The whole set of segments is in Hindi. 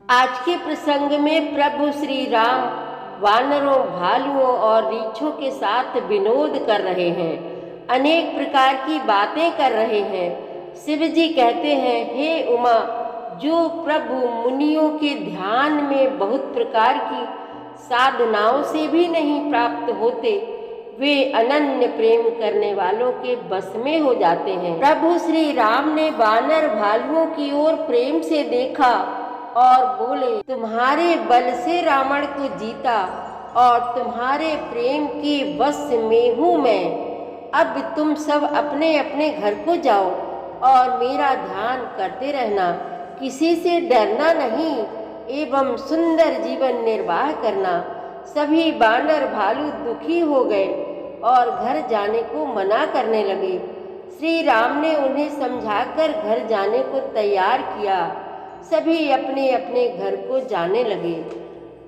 आज के प्रसंग में प्रभु श्री राम वानरों, भालुओं और रीछों के साथ विनोद कर रहे हैं, अनेक प्रकार की बातें कर रहे हैं। शिव जी कहते हैं, हे उमा, जो प्रभु मुनियों के ध्यान में बहुत प्रकार की साधनाओं से भी नहीं प्राप्त होते, वे अनन्य प्रेम करने वालों के बस में हो जाते हैं। प्रभु श्री राम ने वानर भालुओं की ओर प्रेम से देखा और बोले, तुम्हारे बल से रावण को जीता और तुम्हारे प्रेम के वश में हूँ मैं। अब तुम सब अपने अपने घर को जाओ और मेरा ध्यान करते रहना, किसी से डरना नहीं एवं सुंदर जीवन निर्वाह करना। सभी वानर भालू दुखी हो गए और घर जाने को मना करने लगे। श्री राम ने उन्हें समझाकर घर जाने को तैयार किया। सभी अपने अपने घर को जाने लगे।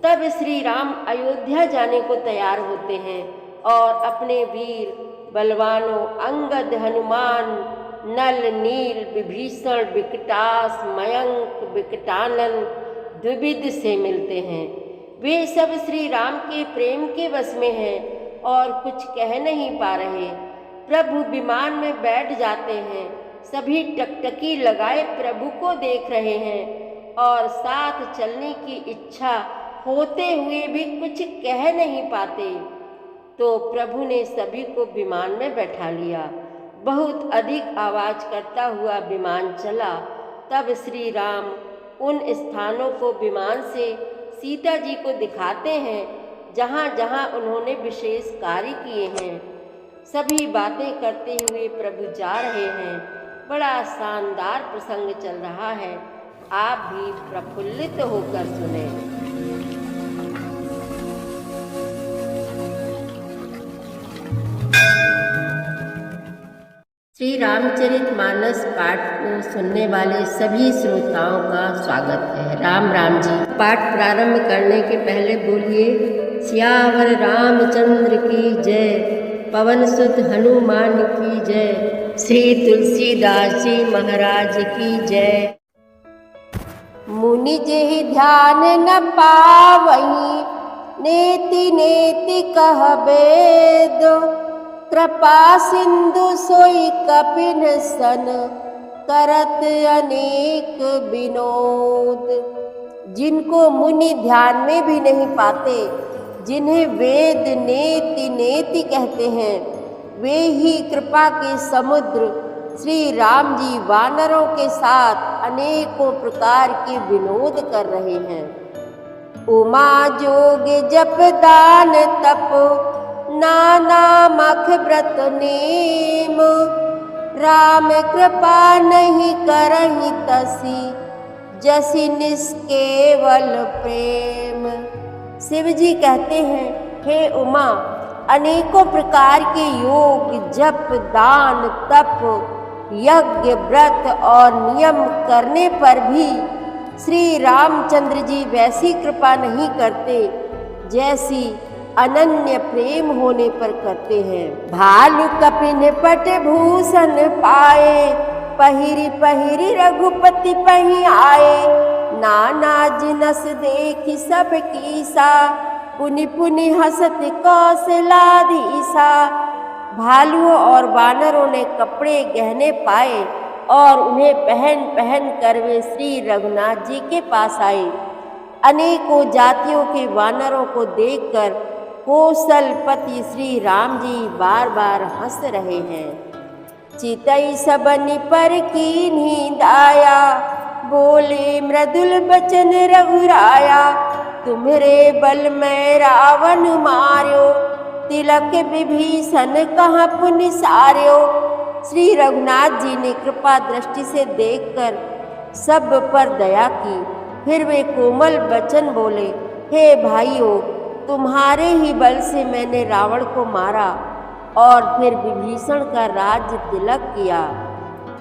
तब श्री राम अयोध्या जाने को तैयार होते हैं और अपने वीर बलवानों अंगद, हनुमान, नल, नील, विभीषण, विकटास, मयंक, विकटानन, द्विविद से मिलते हैं। वे सब श्री राम के प्रेम के वश में हैं और कुछ कह नहीं पा रहे। प्रभु विमान में बैठ जाते हैं। सभी टकटकी लगाए प्रभु को देख रहे हैं और साथ चलने की इच्छा होते हुए भी कुछ कह नहीं पाते। तो प्रभु ने सभी को विमान में बैठा लिया। बहुत अधिक आवाज करता हुआ विमान चला। तब श्री राम उन स्थानों को विमान से सीता जी को दिखाते हैं जहाँ जहाँ उन्होंने विशेष कार्य किए हैं। सभी बातें करते हुए प्रभु जा रहे हैं। बड़ा शानदार प्रसंग चल रहा है। आप भी प्रफुल्लित होकर सुने। श्री रामचरितमानस पाठ को सुनने वाले सभी श्रोताओं का स्वागत है। राम राम जी। पाठ प्रारंभ करने के पहले बोलिए, सियावर रामचंद्र की जय, पवन सुत हनुमान की जय, श्री तुलसीदास जी महाराज की जय। मुनि जेहि ध्यान न पावहीं, नेति नेति कहबेद, कृपा सिंधु सोई कपिन सन, करत अनेक विनोद। जिनको मुनि ध्यान में भी नहीं पाते, जिन्हें वेद नेति नेति कहते हैं, वे ही कृपा के समुद्र श्री राम जी वानरों के साथ अनेकों प्रकार के विनोद कर रहे हैं। उमा जोग जप दान तप, नाना मख व्रत नेम, राम कृपा नहीं करहि तसी, जसि निष्केवल प्रेम। शिव जी कहते हैं, हे उमा, अनेकों प्रकार के योग, जप, दान, तप, यज्ञ, व्रत और नियम करने पर भी श्री रामचंद्र जी वैसी कृपा नहीं करते जैसी अनन्य प्रेम होने पर करते हैं। भालु कपिन पट भूषण पाए, पहिरी पहिरी रघुपति पही आए, नाना जिनस देखि सब कीसा, पुनि पुनि हसत कौशलाधीसा। भालुओं और वानरों ने कपड़े गहने पाए और उन्हें पहन पहन कर वे श्री रघुनाथ जी के पास आए। अनेकों जातियों के वानरों को देखकर कौशलपति श्री राम जी बार बार हंस रहे हैं। चितई सबनि पर कीन्ही दाया, बोले मृदुल बचन रघुराया, तुम्हरे बल में रावण मार्यो, तिलक विभीषण कहाँ पुनि सार्यो। श्री रघुनाथ जी ने कृपा दृष्टि से देखकर सब पर दया की। फिर वे कोमल वचन बोले, हे भाइयों, तुम्हारे ही बल से मैंने रावण को मारा और फिर विभीषण का राज्य तिलक किया।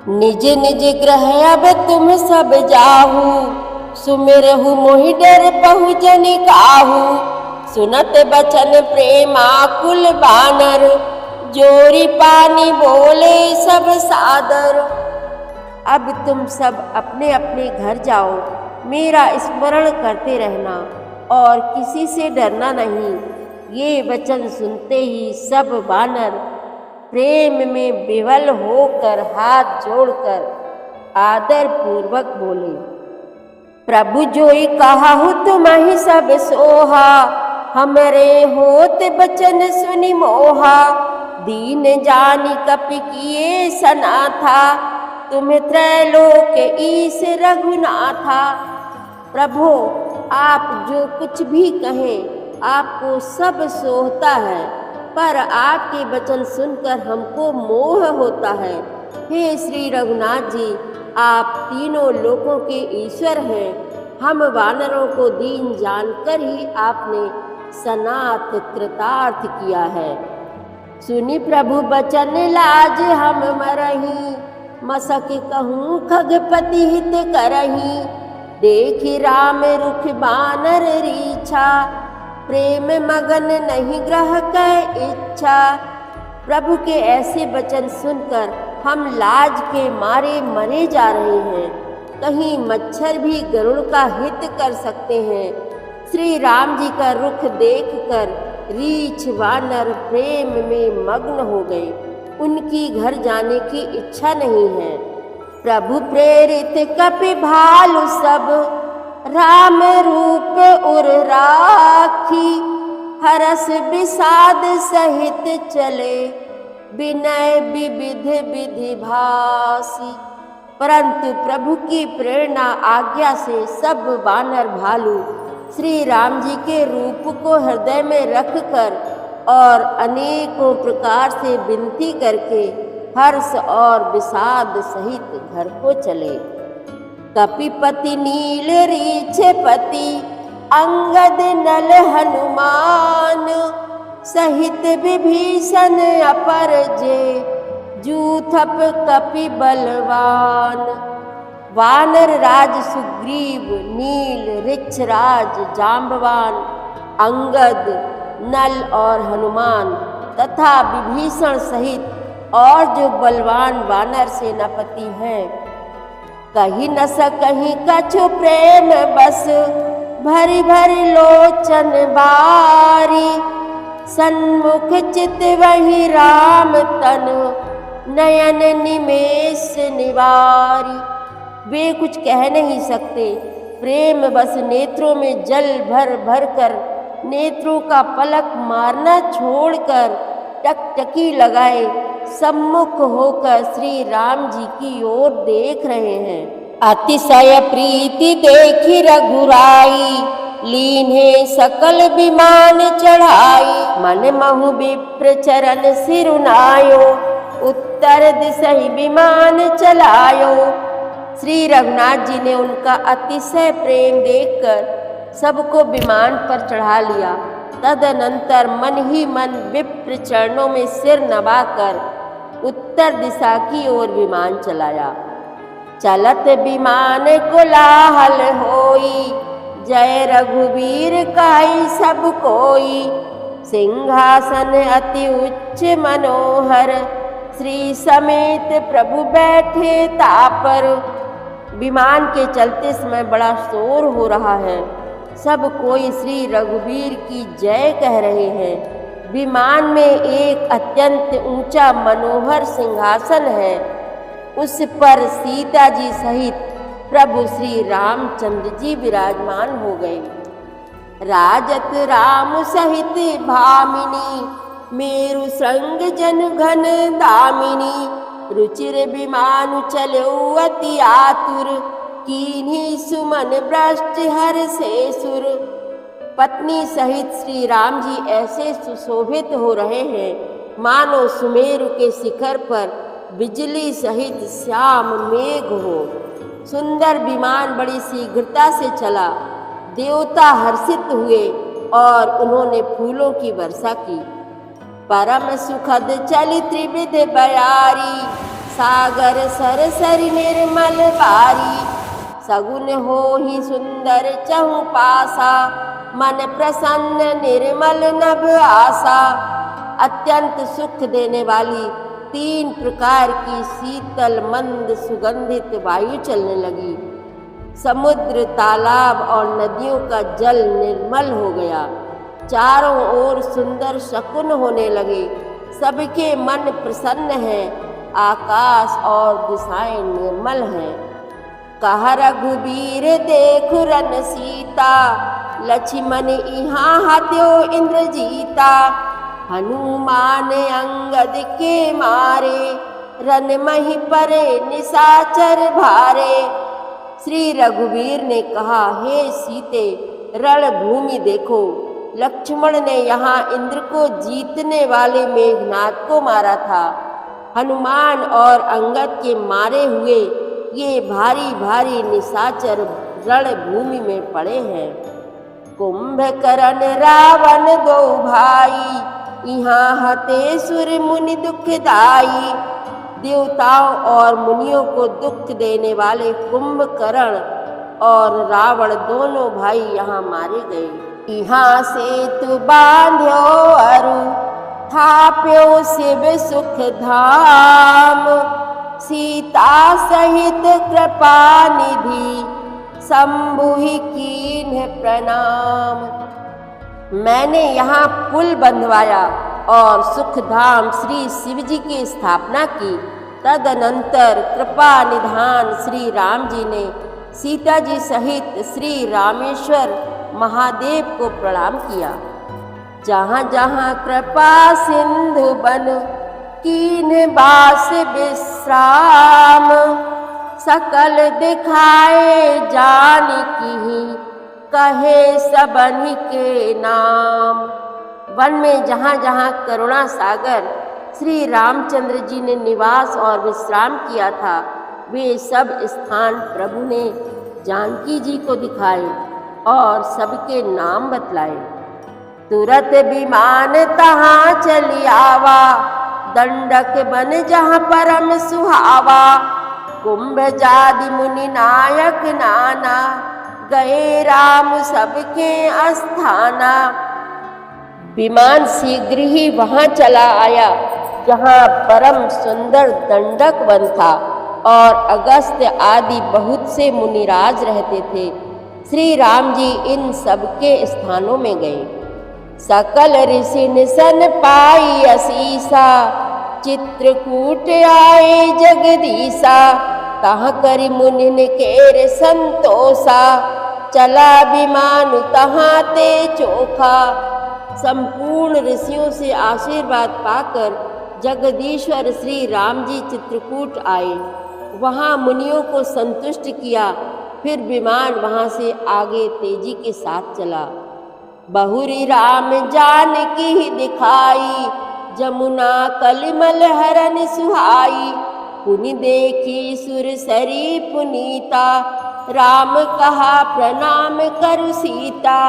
निज निज ग्रह अब तुम सब जाहू, सुमिरहु मोहि डर बहु जन काहू, सुनत बचन प्रेमाकुल बानर, जोरी पानी बोले सब सादर। अब तुम सब अपने अपने घर जाओ, मेरा स्मरण करते रहना और किसी से डरना नहीं। ये वचन सुनते ही सब वानर प्रेम में विवल होकर हाथ जोड़कर आदर पूर्वक बोले, प्रभु जोई कहाहु तुम ही सब सोहा, हमरे होत बचन सुनि मोहा। दीन जानि कपि किए सनाथा, तुम्हें त्रैलोक ईश रघुनाथा। प्रभु आप जो कुछ भी कहें आपको सब सोहता है, पर आपके वचन सुनकर हमको मोह होता है। हे श्री रघुनाथ जी, आप तीनों लोकों के ईश्वर हैं। हम वानरों को दीन जानकर ही आपने सनाथ कृतार्थ किया है। सुनि प्रभु बचन लाज हम मरही, मसक कहूँ खगपति हित करही। देखी राम रुख बानर रीछा, प्रेम मगन नहीं ग्रह कै इच्छा। प्रभु के ऐसे वचन सुनकर हम लाज के मारे मरे जा रहे हैं। कहीं मच्छर भी गरुड़ का हित कर सकते हैं। श्री राम जी का रुख देखकर रीछ वानर प्रेम में मग्न हो गए। उनकी घर जाने की इच्छा नहीं है। प्रभु प्रेरित कपि भालु सब, राम रूप उर राखी। हरस विषाद सहित चले, विनय विविध विधि भासी। परंतु प्रभु की प्रेरणा आज्ञा से सब वानर भालू श्री राम जी के रूप को हृदय में रखकर और अनेकों प्रकार से विनती करके हर्ष और विषाद सहित घर को चले। कपिपति नील रीछपति, अंगद नल हनुमान। सहित विभीषण अपर जे, जूथप कपि बलवान। वानर राज सुग्रीव, नील ऋक्षराज जाम्बवान, अंगद, नल और हनुमान तथा विभीषण सहित और जो बलवान वानर सेनापति हैं, कहीं न सकहीं कछु प्रेम बस। भरी भरी लोचन बारी, सन्मुख चित वही राम तन। नयन निमेष निवारी। वे कुछ कह नहीं सकते, प्रेम बस नेत्रों में जल भर भर कर नेत्रों का पलक मारना छोड़कर टकटकी लगाए सम्मुख होकर श्री राम जी की ओर देख रहे हैं। अतिशय प्रीति देखी रघुराई, लीन्हे सकल विमान चढ़ाई। मन महु विप्र चरण सिरुनायो, उत्तर दिशहि विमान चलायो। श्री रघुनाथ जी ने उनका अतिशय प्रेम देखकर सबको विमान पर चढ़ा लिया। तदनंतर मन ही मन विप्र चरणों में सिर नवाकर उत्तर दिशा की ओर विमान चलाया। चलत विमान कोलाहल होई, जय रघुवीर काई सब कोई। सिंहासन अति उच्च मनोहर, श्री समेत प्रभु बैठे तापर। विमान के चलते समय बड़ा शोर हो रहा है। सब कोई श्री रघुवीर की जय कह रहे हैं। विमान में एक अत्यंत ऊंचा मनोहर सिंहासन है। उस पर सीता जी सहित प्रभु श्री रामचंद्र जी विराजमान हो गए। राजत राम सहित भामिनी, मेरु संग जन घन दामिनी। रुचिर विमान चलो अति आतुर, कीन्ही सुमन भ्रष्ट हर से सुर। पत्नी सहित श्री राम जी ऐसे सुशोभित हो रहे हैं मानो सुमेरु के शिखर पर बिजली सहित श्याम मेघ हो। सुंदर विमान बड़ी शीघ्रता से चला। देवता हर्षित हुए और उन्होंने फूलों की वर्षा की। परम सुखद चली त्रिविध बयारी, सागर सरसरि निर्मल बारी। सगुन हो ही सुंदर चहु पासा, मन प्रसन्न निर्मल नभ आशा। अत्यंत सुख देने वाली 3 प्रकार की शीतल मंद सुगंधित वायु चलने लगी। समुद्र, तालाब और नदियों का जल निर्मल हो गया। चारों ओर सुंदर शकुन होने लगे। सबके मन प्रसन्न हैं। आकाश और दिशाएं निर्मल हैं। कहा रघुबीर देखु रन सीता, लक्ष्मण इहाँ हत्यो इंद्रजीता। हनुमान अंगद के मारे, रन मही परे निशाचर भारे। श्री रघुवीर ने कहा, हे सीते, रणभूमि देखो। लक्ष्मण ने यहाँ इंद्र को जीतने वाले मेघनाद को मारा था। हनुमान और अंगद के मारे हुए ये भारी भारी निशाचर रणभूमि में पड़े हैं। कुंभकर्ण रावण दो भाई, यहाँ हते सुर मुनि दुखदाई। देवताओं और मुनियों को दुख देने वाले कुंभकर्ण और रावण दोनों भाई यहाँ मारे गए। यहाँ सेतु बांध्यो अरु, थाप्यो शिव सुख धाम। सीता सहित कृपा निधि, शंभुहि कीन्ह प्रणाम। मैंने यहाँ पुल बंधवाया और सुखधाम श्री शिव जी की स्थापना की। तदनंतर कृपा निधान श्री राम जी ने सीता जी सहित श्री रामेश्वर महादेव को प्रणाम किया। जहाँ जहाँ कृपा सिंधु बन, कीन्ह बास विश्राम। सकल दिखाए जानकी, कहे सबन के नाम। वन में जहाँ जहाँ करुणा सागर श्री रामचंद्र जी ने निवास और विश्राम किया था, वे सब स्थान प्रभु ने जानकी जी को दिखाए और सबके नाम बतलाए। तुरत विमान तहाँ चली आवा, दंडक बन जहाँ परम सुहावा। कुंभ जादि मुनि नायक नाना, गए राम सबके अस्थाना। विमान शीघ्र ही वहाँ चला आया जहाँ परम सुंदर दंडक वन था और अगस्त्य आदि बहुत से मुनिराज रहते थे। श्री राम जी इन सबके स्थानों में गए। सकल ऋषि निसन पाई असीसा, चित्रकूट आए जगदीसा। तहाँ करि मुनि केर संतोषा, चला विमान तहाँ ते चोखा। संपूर्ण ऋषियों से आशीर्वाद पाकर जगदीश्वर श्री राम जी चित्रकूट आए। वहाँ मुनियों को संतुष्ट किया। फिर विमान वहाँ से आगे तेजी के साथ चला। बहुरी राम जानकी दिखाई, जमुना कलिमल हरन सुहाई। पुनि देखी सुरसरी पुनीता, राम कहा प्रणाम करु सीता।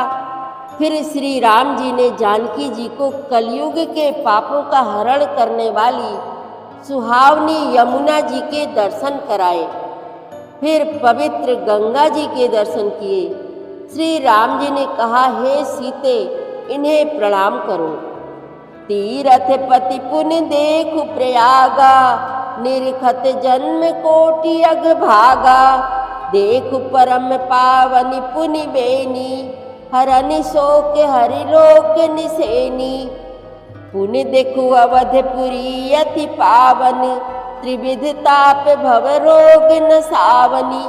फिर श्री राम जी ने जानकी जी को कलयुग के पापों का हरण करने वाली सुहावनी यमुना जी के दर्शन कराए। फिर पवित्र गंगा जी के दर्शन किए। श्री राम जी ने कहा, हे सीते, इन्हें प्रणाम करो। तीरथ पति पुनि देखु प्रयागा, निरखत जन्म कोटि अग भागा। देखु परम पावनि पुनि बेनी, हरनि शोक हरिलोक निसेनी। पुनि देखु अवधपुरी अति पावन, त्रिविध ताप भव रोग न सावनी।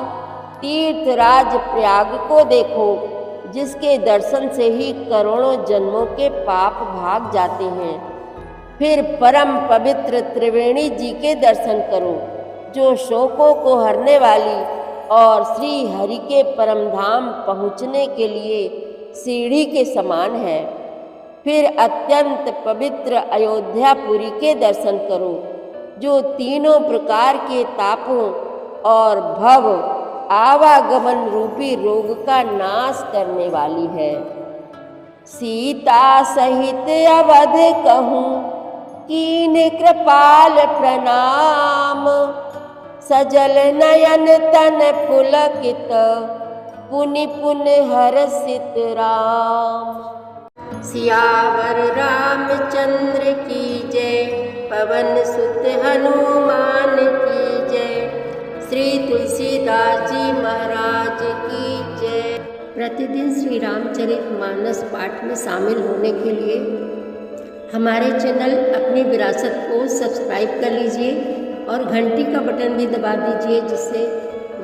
तीर्थराज प्रयाग को देखो, जिसके दर्शन से ही करोड़ों जन्मों के पाप भाग जाते हैं। फिर परम पवित्र त्रिवेणी जी के दर्शन करो, जो शोकों को हरने वाली और श्री हरि के परम धाम पहुँचने के लिए सीढ़ी के समान है। फिर अत्यंत पवित्र अयोध्यापुरी के दर्शन करो, जो तीनों प्रकार के तापों और भव आवागमन रूपी रोग का नाश करने वाली है। सीता सहित अवध कहूँ, कीन कृपाल प्रणाम। सजल नयन तन पुलकित, पुनि पुनि हर्षित राम। सियावर रामचंद्र की जय, पवन सुत हनुमान की जय। श्री तुलसीदास जी महाराज की जय। प्रतिदिन श्री रामचरितमानस पाठ में शामिल होने के लिए हमारे चैनल अपनी विरासत को सब्सक्राइब कर लीजिए और घंटी का बटन भी दबा दीजिए, जिससे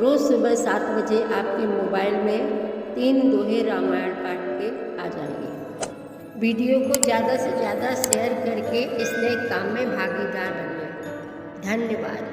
रोज़ सुबह 7 बजे आपके मोबाइल में 3 दोहे रामायण पाठ के आ जाएंगे। वीडियो को ज़्यादा से ज़्यादा शेयर करके इस नए काम में भागीदार बनिए। धन्यवाद।